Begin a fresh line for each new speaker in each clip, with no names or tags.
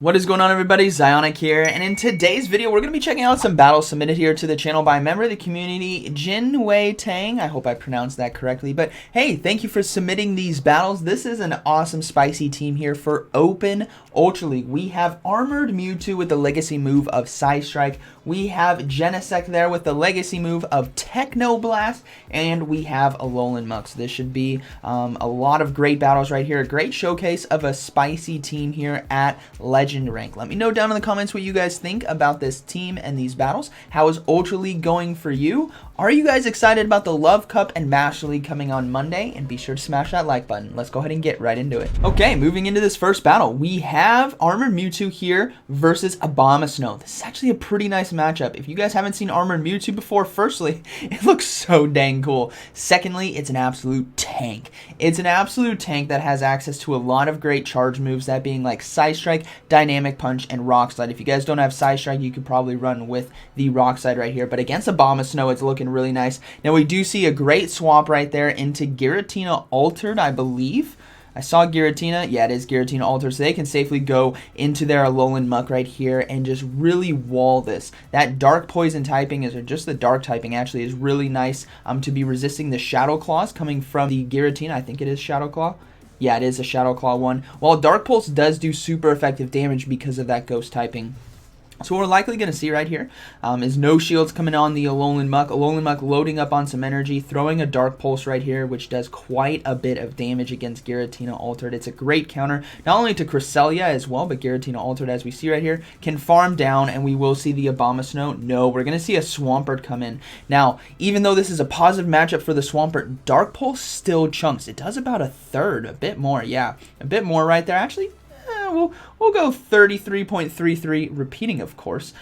What is going on, everybody? ZyoniK here, and in today's video we're going to be checking out some battles submitted here to the channel by a member of the community, Tang. I hope I pronounced that correctly, but hey, thank you for submitting these battles. This is an awesome spicy team here for Open Ultra League. We have Armored Mewtwo with the legacy move of Psystrike. We have Genesect there with the legacy move of Techno, and we have Alolan Muk. So this should be a lot of great battles right here. A great showcase of a spicy team here at Legend Rank. Let me know down in the comments what you guys think about this team and these battles. How is Ultra League going for you? Are you guys excited about the Love Cup and Master League coming on Monday? And be sure to smash that like button. Let's go ahead and get right into it. Okay, moving into this first battle, we have Armored Mewtwo here versus Abomasnow. This is actually a pretty nice matchup. If you guys haven't seen Armored Mewtwo before, firstly, it looks so dang cool. Secondly, it's an absolute tank. It's an absolute tank that has access to a lot of great charge moves, that being like Psystrike, Dynamic Punch, and Rock Slide. If you guys don't have Psystrike, you could probably run with the Rock Slide right here. But against Abomasnow, it's looking really nice. Now we do see a great swap right there into Giratina Altered, I believe. I saw Giratina. Yeah, it is Giratina Altered, so they can safely go into their Alolan Muk right here and just really wall this. That Dark Poison typing, or just the Dark typing actually, is really nice to be resisting the Shadow Claws coming from the Giratina. I think it is Shadow Claw. Yeah, it is a Shadow Claw one. While Dark Pulse does do super effective damage because of that Ghost typing. So what we're likely going to see right here is no shields coming on the Alolan Muk. Alolan Muk loading up on some energy, throwing a Dark Pulse right here, which does quite a bit of damage against Giratina Altered. It's a great counter, not only to Cresselia as well, but Giratina Altered, as we see right here, can farm down, and we will see the Abomasnow. No, we're going to see a Swampert come in. Now, even though this is a positive matchup for the Swampert, Dark Pulse still chunks. It does about a third, a bit more, yeah. A bit more right there, actually. We'll go 33.33, repeating, of course,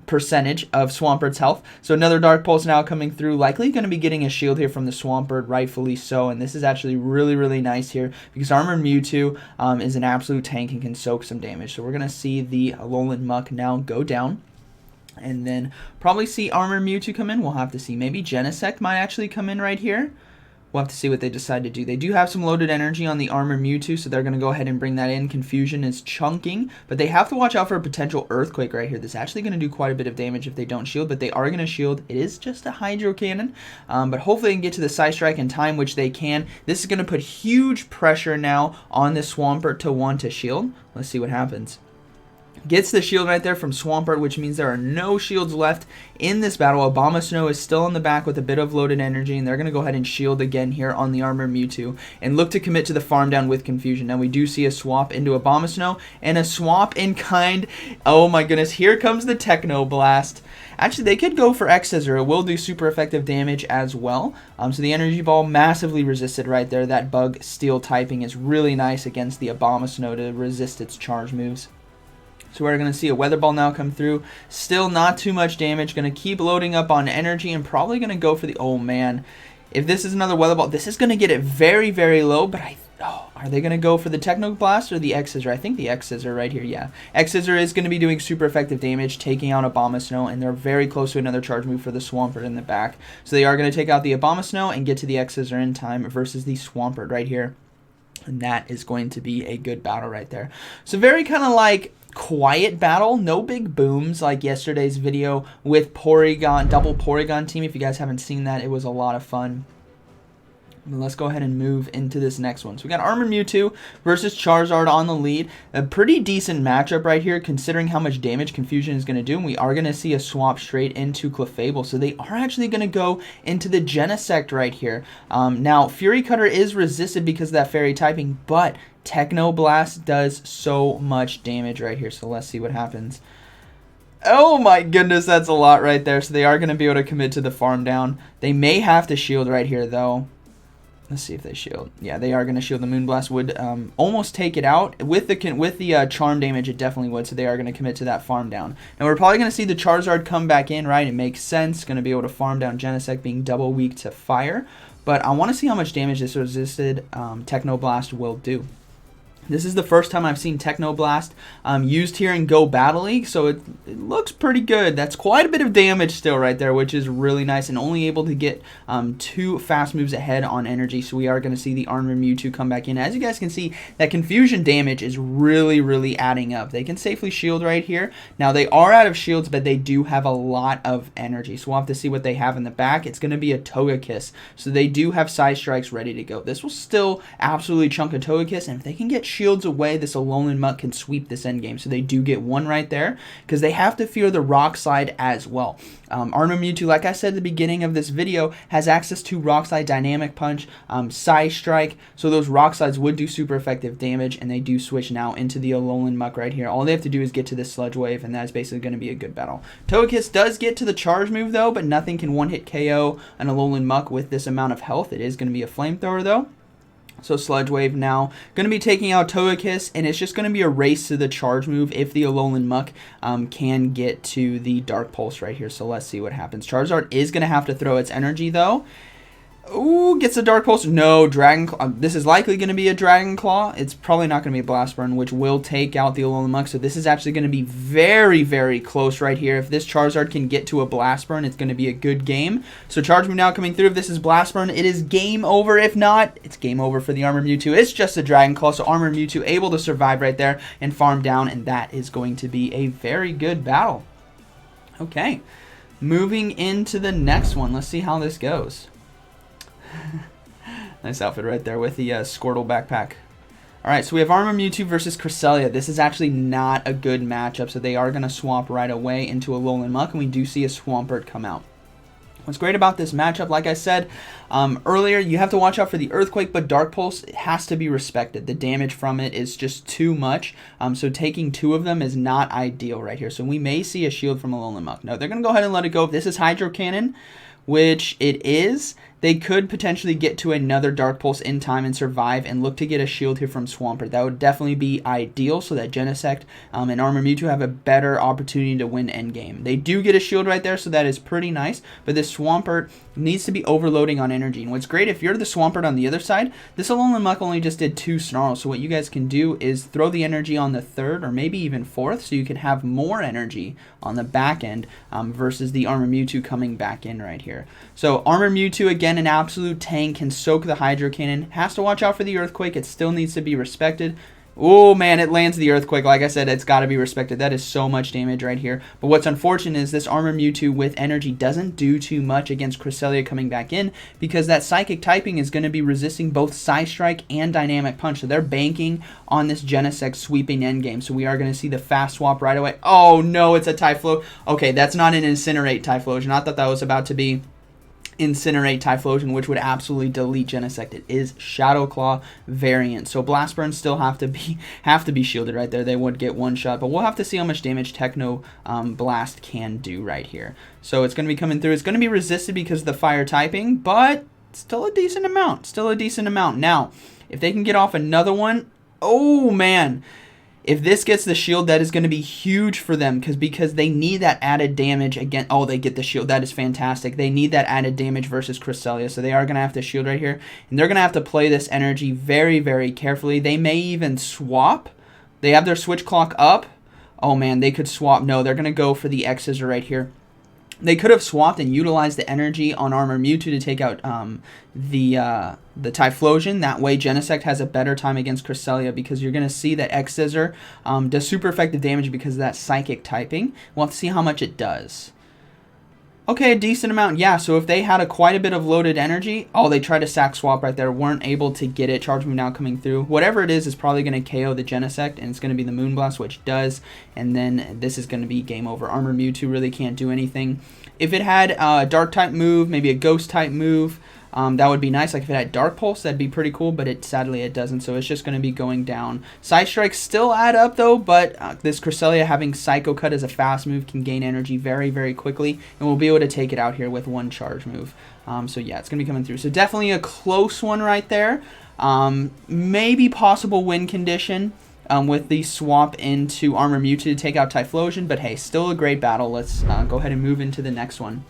percentage of Swampert's health. So another Dark Pulse now coming through, likely going to be getting a shield here from the Swampert, rightfully so. And this is actually really, really nice here because Armored Mewtwo is an absolute tank and can soak some damage. So we're going to see the Alolan Muk now go down. And then probably see Armored Mewtwo come in. We'll have to see. Maybe Genesect might actually come in right here. We'll have to see what they decide to do. They do have some loaded energy on the Armored Mewtwo, so they're going to go ahead and bring that in. Confusion is chunking, but they have to watch out for a potential Earthquake right here. This is actually going to do quite a bit of damage if they don't shield, but they are going to shield. It is just a Hydro Cannon, but hopefully they can get to the Psystrike in time, which they can. This is going to put huge pressure now on the Swampert to want to shield. Let's see what happens. Gets the shield right there from Swampert, which means there are no shields left in this battle. Abomasnow is still in the back with a bit of loaded energy, and they're going to go ahead and shield again here on the Armored Mewtwo and look to commit to the farm down with Confusion. Now we do see a swap into Abomasnow and a swap in kind. Oh my goodness, here comes the Techno Blast. Actually, they could go for X-Scissor. It will do super effective damage as well. So the Energy Ball massively resisted right there. That Bug Steel typing is really nice against the Abomasnow to resist its charge moves. So we're going to see a Weather Ball now come through. Still not too much damage. Going to keep loading up on energy and probably going to go for the... Oh, man. If this is another Weather Ball, this is going to get it very, very low. But are they going to go for the Techno Blast or the X-Scissor? I think the X-Scissor right here, yeah. X-Scissor is going to be doing super effective damage, taking out Abomasnow, and they're very close to another charge move for the Swampert in the back. So they are going to take out the Abomasnow and get to the X-Scissor in time versus the Swampert right here. And that is going to be a good battle right there. So very kind of like... quiet battle, no big booms like yesterday's video with Porygon, double Porygon team. If you guys haven't seen that, it was a lot of fun. Let's go ahead and move into this next one. So we got Armored Mewtwo versus Charizard on the lead. A pretty decent matchup right here considering how much damage Confusion is going to do. And we are going to see a swap straight into Clefable. So they are actually going to go into the Genesect right here. Now, Fury Cutter is resisted because of that Fairy typing, but Techno Blast does so much damage right here. So let's see what happens. Oh my goodness, that's a lot right there. So they are going to be able to commit to the farm down. They may have to shield right here though. Let's see if they shield. Yeah, they are going to shield. The Moonblast would almost take it out. With the charm damage, it definitely would. So they are going to commit to that farm down. Now we're probably going to see the Charizard come back in, right? It makes sense. Going to be able to farm down Genesect being double weak to fire. But I want to see how much damage this resisted Techno Blast will do. This is the first time I've seen Techno Blast used here in Go Battle League, so it looks pretty good. That's quite a bit of damage still right there, which is really nice, and only able to get 2 fast moves ahead on energy, so we are going to see the Armored Mewtwo come back in. As you guys can see, that confusion damage is really, really adding up. They can safely shield right here. Now, they are out of shields, but they do have a lot of energy, so we'll have to see what they have in the back. It's going to be a Togekiss, so they do have Side Strikes ready to go. This will still absolutely chunk a Togekiss, and if they can get shields away, this Alolan Muck can sweep this endgame. So they do get 1 right there, because they have to fear the Rock Slide as well. Armored Mewtwo, like I said at the beginning of this video, has access to Rock Slide, Dynamic Punch, Side Strike, so those Rock Slides would do super effective damage, and they do switch now into the Alolan Muck right here. All they have to do is get to this Sludge Wave, and that's basically going to be a good battle. Togekiss does get to the Charge move, though, but nothing can one-hit KO an Alolan Muck with this amount of health. It is going to be a Flamethrower, though. So Sludge Wave now going to be taking out Togekiss, and it's just going to be a race to the Charge move if the Alolan Muck can get to the Dark Pulse right here. So let's see what happens. Charizard is going to have to throw its energy, though. Ooh, gets the Dark Pulse. No, Dragon Claw. This is likely going to be a Dragon Claw. It's probably not going to be a Blast Burn, which will take out the Alolan Muck. So this is actually going to be very, very close right here. If this Charizard can get to a Blast Burn, it's going to be a good game. So Charge Move now coming through. If this is Blast Burn, it is game over. If not, it's game over for the Armored Mewtwo. It's just a Dragon Claw. So Armored Mewtwo able to survive right there and farm down. And that is going to be a very good battle. Okay, moving into the next one. Let's see how this goes. Nice outfit right there with the Squirtle backpack. Alright, so we have Armored Mewtwo versus Cresselia. This is actually not a good matchup, so they are going to swap right away into Alolan Muck, and we do see a Swampert come out. What's great about this matchup, like I said earlier, you have to watch out for the Earthquake, but Dark Pulse has to be respected. The damage from it is just too much, so taking 2 of them is not ideal right here. So we may see a shield from Alolan Muck. No, they're going to go ahead and let it go. If this is Hydro Cannon, which it is, they could potentially get to another Dark Pulse in time and survive and look to get a shield here from Swampert. That would definitely be ideal so that Genesect and Armored Mewtwo have a better opportunity to win endgame. They do get a shield right there, so that is pretty nice, but this Swampert needs to be overloading on energy. And what's great, if you're the Swampert on the other side, this Alolan Muck only just did 2 snarls, so what you guys can do is throw the energy on the 3rd or maybe even 4th, so you can have more energy on the back end versus the Armored Mewtwo coming back in right here. So Armored Mewtwo, again, an absolute tank, can soak the Hydro Cannon. Has to watch out for the Earthquake. It still needs to be respected. Oh, man, it lands the Earthquake. Like I said, it's got to be respected. That is so much damage right here. But what's unfortunate is this Armored Mewtwo with energy doesn't do too much against Cresselia coming back in, because that Psychic typing is going to be resisting both Side Strike and Dynamic Punch. So they're banking on this Genesect sweeping endgame. So we are going to see the fast swap right away. Oh, no, it's a Typhlosion. Okay, that's not an Incinerate Typhlosion. I thought that was about to be Incinerate Typhlosion, which would absolutely delete Genesect. It is Shadow Claw variant, so Blast Burn still have to be shielded right there. They would get 1 shot, but we'll have to see how much damage Techno Blast can do right here. So it's going to be coming through. It's going to be resisted because of the fire typing, but still a decent amount. Still a decent amount. Now, if they can get off another one, oh man. If this gets the shield, that is going to be huge for them because they need that added damage again. Oh, they get the shield. That is fantastic. They need that added damage versus Cresselia, so they are going to have to shield right here. And they're going to have to play this energy very, very carefully. They may even swap. They have their switch clock up. Oh, man, they could swap. No, they're going to go for the X-Scissor right here. They could have swapped and utilized the energy on Armored Mewtwo to take out the Typhlosion. That way, Genesect has a better time against Cresselia because you're going to see that X-Scissor does super effective damage because of that Psychic typing. We'll have to see how much it does. Okay, a decent amount. Yeah, so if they had quite a bit of loaded energy, oh, they tried to sack swap right there, weren't able to get it. Charge Move now coming through. Whatever it is probably going to KO the Genesect, and it's going to be the Moonblast, which does, and then this is going to be game over. Armored Mewtwo really can't do anything. If it had a Dark-type move, maybe a Ghost-type move, that would be nice. Like if it had Dark Pulse, that'd be pretty cool, but sadly it doesn't, so it's just going to be going down. Side Strikes still add up though, but this Cresselia having Psycho Cut as a fast move can gain energy very, very quickly, and we'll be able to take it out here with 1 charge move. So yeah, it's going to be coming through. So definitely a close one right there. Maybe possible win condition with the swap into Armored Mewtwo to take out Typhlosion, but hey, still a great battle. Let's go ahead and move into the next one.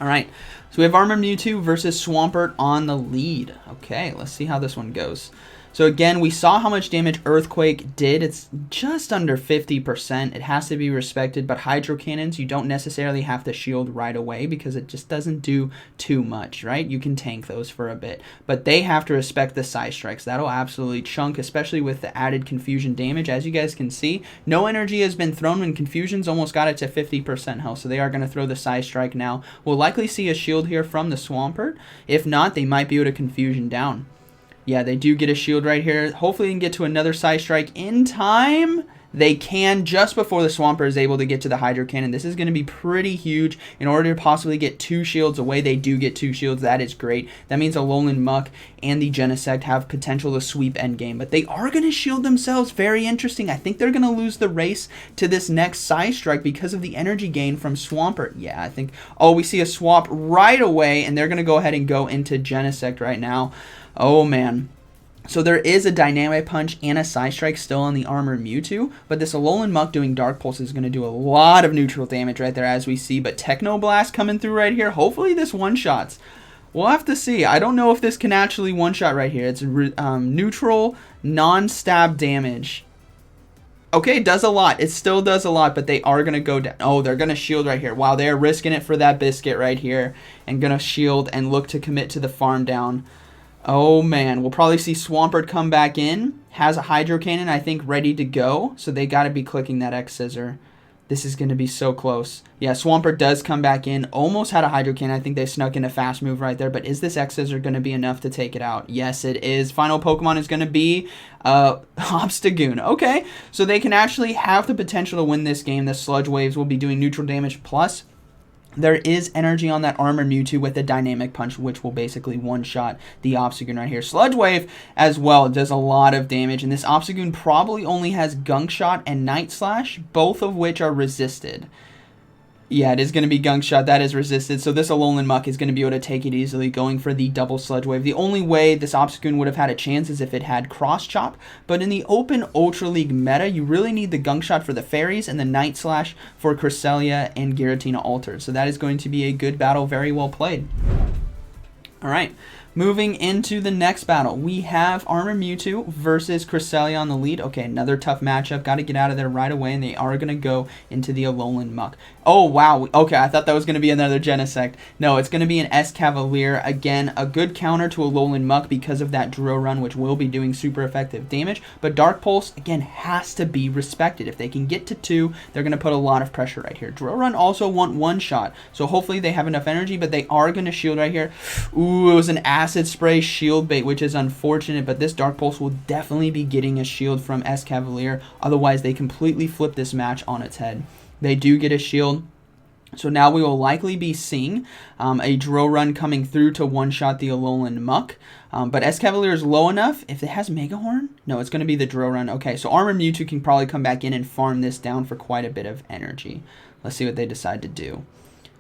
Alright, so we have Armored Mewtwo versus Swampert on the lead. Okay, let's see how this one goes. So again, we saw how much damage Earthquake did. It's just under 50%. It has to be respected, but Hydro Cannons, you don't necessarily have to shield right away because it just doesn't do too much, right? You can tank those for a bit, but they have to respect the Psy Strikes. That'll absolutely chunk, especially with the added Confusion damage. As you guys can see, no energy has been thrown when Confusion's almost got it to 50% health, so they are going to throw the Psy Strike now. We'll likely see a shield here from the Swampert. If not, they might be able to Confusion down. Yeah, they do get a shield right here. Hopefully they can get to another Psy Strike in time. They can just before the Swampert is able to get to the Hydro Cannon. This is going to be pretty huge. In order to possibly get 2 shields away, they do get 2 shields. That is great. That means Alolan Muck and the Genesect have potential to sweep endgame. But they are going to shield themselves. Very interesting. I think they're going to lose the race to this next Psy Strike because of the energy gain from Swampert. Yeah, I think... Oh, we see a swap right away, and they're going to go ahead and go into Genesect right now. Oh, man. So there is a Dynamic Punch and a Psy Strike still on the Armor Mewtwo, but this Alolan Muck doing Dark Pulse is going to do a lot of neutral damage right there as we see, but Techno Blast coming through right here. Hopefully this one-shots. We'll have to see. I don't know if this can actually one-shot right here. It's neutral, non-stab damage. Okay, it does a lot. It still does a lot, but they are going to go down. Oh, they're going to shield right here. Wow, they're risking it for that biscuit right here and going to shield and look to commit to the farm down. Oh, man. We'll probably see Swampert come back in. Has a Hydro Cannon, I think, ready to go. So they got to be clicking that X-Scissor. This is going to be so close. Yeah, Swampert does come back in. Almost had a Hydro Cannon. I think they snuck in a fast move right there. But is this X-Scissor going to be enough to take it out? Yes, it is. Final Pokemon is going to be Obstagoon. Okay, so they can actually have the potential to win this game. The Sludge Waves will be doing neutral damage plus... There is energy on that Armor Mewtwo with the Dynamic Punch, which will basically one-shot the Obstagoon right here. Sludge Wave as well does a lot of damage, and this Obstagoon probably only has Gunk Shot and Night Slash, both of which are resisted. Yeah, it is going to be Gunk Shot. That is resisted. So this Alolan Muck is going to be able to take it easily, going for the double Sludge Wave. The only way this Obstagoon would have had a chance is if it had Cross Chop. But in the open Ultra League meta, you really need the Gunk Shot for the Fairies and the Night Slash for Cresselia and Giratina Altered. So that is going to be a good battle. Very well played. All right. Moving into the next battle, we have Armor Mewtwo versus Cresselia on the lead. Okay, another tough matchup. Got to get out of there right away, and they are going to go into the Alolan Muck. Oh, wow. Okay, I thought that was going to be another Genesect. No, it's going to be an Escavalier. Again, a good counter to Alolan Muck because of that Drill Run, which will be doing super effective damage. But Dark Pulse, again, has to be respected. If they can get to 2, they're going to put a lot of pressure right here. Drill Run also want one-shot, so hopefully they have enough energy, but they are going to shield right here. Ooh, it was an Acid Spray shield bait, which is unfortunate, but this Dark Pulse will definitely be getting a shield from Escavalier. Otherwise, they completely flip this match on its head. They do get a shield. So now we will likely be seeing a Drill Run coming through to one-shot the Alolan Muck. But Escavalier is low enough. If it has Mega Horn? No, it's going to be the Drill Run. Okay, so Armor Mewtwo can probably come back in and farm this down for quite a bit of energy. Let's see what they decide to do.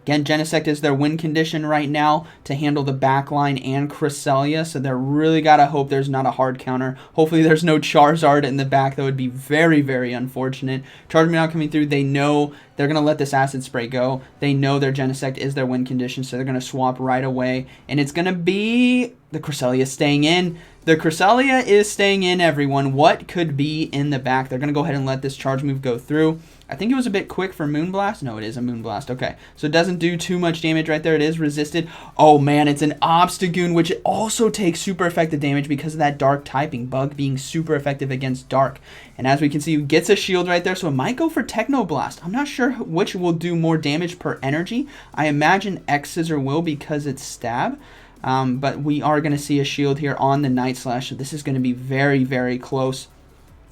Again, Genesect is their win condition right now to handle the backline and Cresselia, so they're really got to hope there's not a hard counter. Hopefully there's no Charizard in the back. That would be very, very unfortunate. Charjanow coming through, they know they're going to let this Acid Spray go. They know their Genesect is their win condition, so they're going to swap right away. And it's going to be the Cresselia staying in. The Cresselia is staying in, everyone. What could be in the back? They're going to go ahead and let this charge move go through. I think it was a bit quick for Moonblast. No, it is a Moonblast. Okay, so it doesn't do too much damage right there. It is resisted. Oh, man, it's an Obstagoon, which also takes super effective damage because of that Dark typing. Bug being super effective against Dark. And as we can see, it gets a shield right there, so it might go for Techno Blast. I'm not sure which will do more damage per energy. I imagine X-Scissor will because it's stab. But we are going to see a shield here on the Night Slash, so this is going to be very, very close.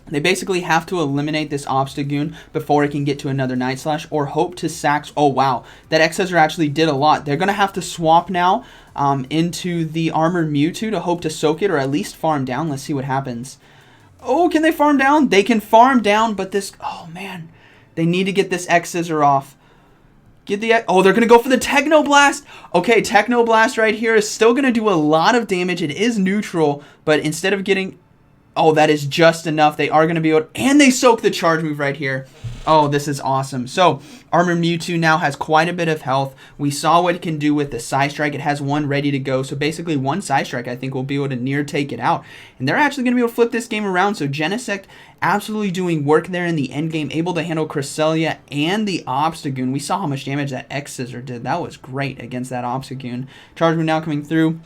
They basically have to eliminate this Obstagoon before it can get to another Night Slash or hope to sax. Oh, wow. That X-Scissor actually did a lot. They're going to have to swap now into the Armor Mewtwo to hope to soak it or at least farm down. Let's see what happens. Oh, can they farm down? They can farm down, but this... Oh, man. They need to get this X-Scissor off. Get the... Oh, they're going to go for the Techno Blast. Okay, Techno Blast right here is still going to do a lot of damage. It is neutral, but instead of getting... Oh, that is just enough. They are going to be able... And they soak the charge move right here. Oh, this is awesome. So, Armored Mewtwo now has quite a bit of health. We saw what it can do with the Psy Strike. It has one ready to go. So, basically, one Psy Strike, I think, will be able to near take it out. And they're actually going to be able to flip this game around. So, Genesect absolutely doing work there in the end game, able to handle Cresselia and the Obstagoon. We saw how much damage that X-Scissor did. That was great against that Obstagoon. Charge Move now coming through.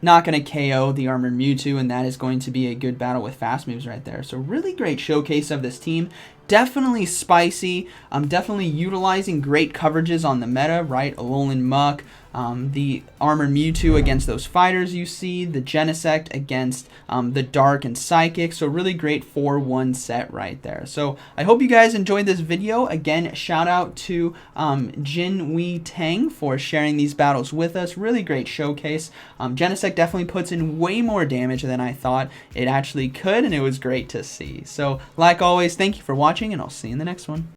Not going to KO the Armored Mewtwo, and that is going to be a good battle with fast moves right there. So really great showcase of this team. Definitely spicy. Definitely utilizing great coverages on the meta, right? Alolan Muck, the Armored Mewtwo against those fighters you see, the Genesect against the Dark and Psychic. So really great 4-1 set right there. So I hope you guys enjoyed this video. Again, shout out to ZyoniK for sharing these battles with us. Really great showcase. Genesect definitely puts in way more damage than I thought it actually could, and it was great to see. So like always, thank you for watching, and I'll see you in the next one.